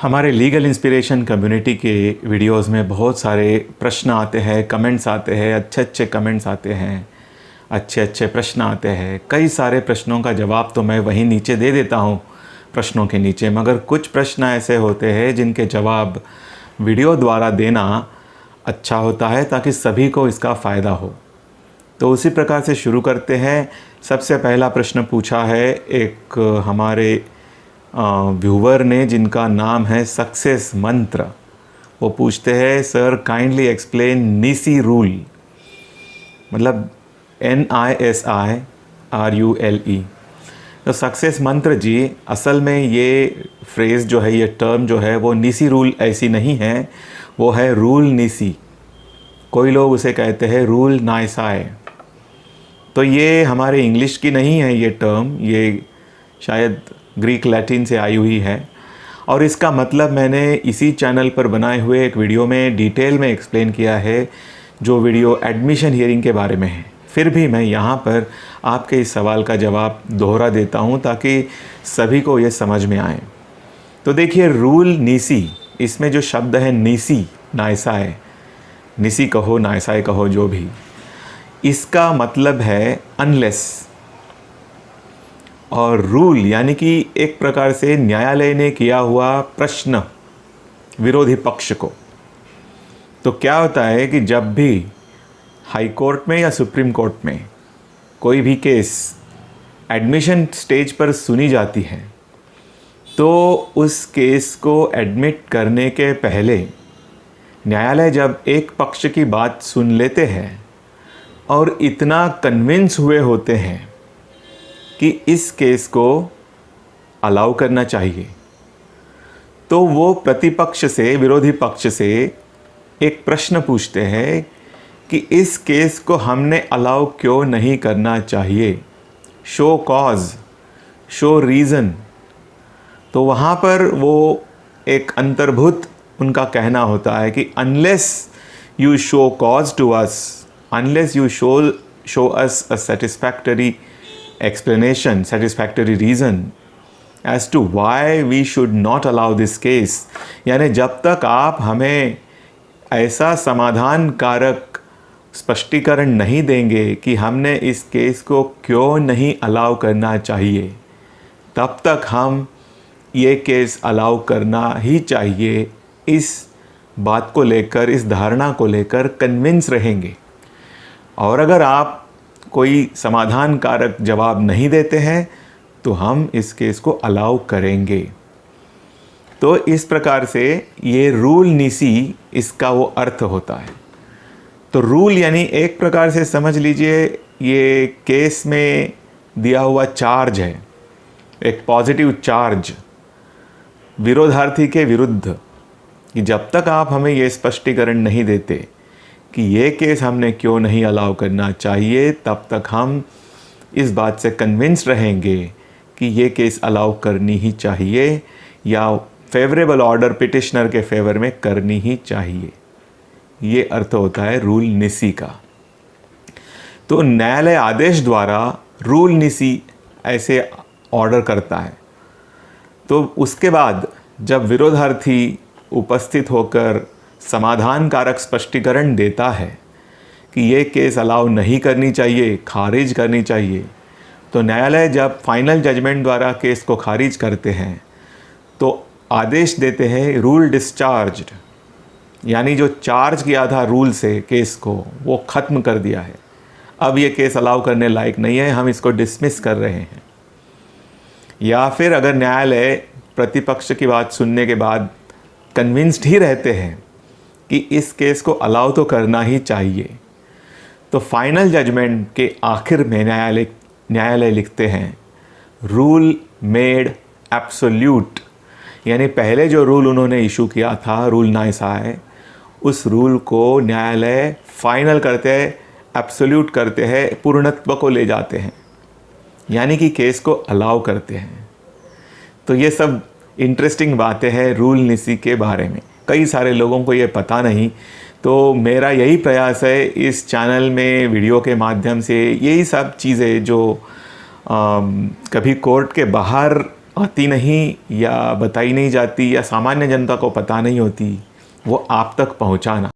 हमारे legal inspiration community के videos में बहुत सारे प्रश्न आते हैं, कमेंट्स आते हैं, अच्छे अच्छे कमेंट्स आते हैं, अच्छे अच्छे प्रश्न आते हैं। कई सारे प्रश्नों का जवाब तो मैं वहीं नीचे दे देता हूँ प्रश्नों के नीचे, मगर कुछ प्रश्न ऐसे होते हैं जिनके जवाब वीडियो द्वारा देना अच्छा होता है ताकि सभी को इसका फ़ायदा हो। तो उसी प्रकार से शुरू करते हैं। सबसे पहला प्रश्न पूछा है एक हमारे व्यूवर ने, जिनका नाम है सक्सेस मंत्र। वो पूछते हैं, सर काइंडली एक्सप्लेन नीसी रूल, मतलब NISIRULE। तो सक्सेस मंत्र जी, असल में ये फ्रेज़ जो है, ये टर्म जो है वो नीसी रूल ऐसी नहीं है, वो है रूल नीसी। कोई लोग उसे कहते हैं रूल नाइसाई। तो ये हमारे इंग्लिश की नहीं है ये टर्म, ये शायद ग्रीक लैटिन से आई हुई है। और इसका मतलब मैंने इसी चैनल पर बनाए हुए एक वीडियो में डिटेल में एक्सप्लेन किया है, जो वीडियो एडमिशन हियरिंग के बारे में है। फिर भी मैं यहाँ पर आपके इस सवाल का जवाब दोहरा देता हूँ ताकि सभी को ये समझ में आए। तो देखिए, रूल नीसी, इसमें जो शब्द है नीसी, नाइसाई, नीसी कहो नाइसाई कहो, जो भी, इसका मतलब है अनलेस। और रूल यानी कि एक प्रकार से न्यायालय ने किया हुआ प्रश्न विरोधी पक्ष को। तो क्या होता है कि जब भी हाई कोर्ट में या सुप्रीम कोर्ट में कोई भी केस एडमिशन स्टेज पर सुनी जाती है, तो उस केस को एडमिट करने के पहले न्यायालय जब एक पक्ष की बात सुन लेते हैं और इतना कन्विंस हुए होते हैं कि इस केस को अलाउ करना चाहिए, तो वो प्रतिपक्ष से, विरोधी पक्ष से एक प्रश्न पूछते हैं कि इस केस को हमने अलाउ क्यों नहीं करना चाहिए, शो कॉज, शो रीज़न। तो वहाँ पर वो एक अंतर्भूत उनका कहना होता है कि unless you show cause to us, unless you show us a satisfactory explanation, satisfactory reason as to why we should not allow this case, यानी जब तक आप हमें ऐसा समाधान कारक स्पष्टीकरण नहीं देंगे कि हमने इस केस को क्यों नहीं अलाउ करना चाहिए, तब तक हम ये केस अलाउ करना ही चाहिए, इस बात को लेकर, इस धारणा को लेकर कन्विंस रहेंगे। और अगर आप कोई समाधान कारक जवाब नहीं देते हैं तो हम इस केस को अलाउ करेंगे। तो इस प्रकार से ये रूल नीसी, इसका वो अर्थ होता है। तो रूल यानी एक प्रकार से समझ लीजिए ये केस में दिया हुआ चार्ज है, एक पॉजिटिव चार्ज विरोधार्थी के विरुद्ध, कि जब तक आप हमें ये स्पष्टीकरण नहीं देते कि ये केस हमने क्यों नहीं अलाउ करना चाहिए, तब तक हम इस बात से कन्विंस रहेंगे कि ये केस अलाउ करनी ही चाहिए या फेवरेबल ऑर्डर पिटिशनर के फेवर में करनी ही चाहिए। ये अर्थ होता है रूल नीसी का। तो न्यायालय आदेश द्वारा रूल नीसी ऐसे ऑर्डर करता है। तो उसके बाद जब विरोधार्थी उपस्थित होकर समाधान कारक स्पष्टीकरण देता है कि ये केस अलाउ नहीं करनी चाहिए, खारिज करनी चाहिए, तो न्यायालय जब फाइनल जजमेंट द्वारा केस को खारिज करते हैं तो आदेश देते हैं रूल डिस्चार्ज्ड, यानी जो चार्ज किया था रूल से केस को, वो ख़त्म कर दिया है, अब ये केस अलाउ करने लायक नहीं है, हम इसको डिसमिस कर रहे हैं। या फिर अगर न्यायालय प्रतिपक्ष की बात सुनने के बाद कन्विंस्ड ही रहते हैं कि इस केस को अलाउ तो करना ही चाहिए, तो फाइनल जजमेंट के आखिर में न्यायालय लिखते हैं रूल मेड एब्सोल्यूट, यानी पहले जो रूल उन्होंने इशू किया था, रूल नाइसाई, उस रूल को न्यायालय फाइनल करते हैं, एब्सोल्यूट करते हैं, पूर्णत्व को ले जाते हैं, यानी कि केस को अलाउ करते हैं। तो ये सब इंटरेस्टिंग बातें हैं रूल नीसी के बारे में, कई सारे लोगों को ये पता नहीं। तो मेरा यही प्रयास है इस चैनल में वीडियो के माध्यम से यही सब चीज़ें जो कभी कोर्ट के बाहर आती नहीं या बताई नहीं जाती या सामान्य जनता को पता नहीं होती, वो आप तक पहुंचाना।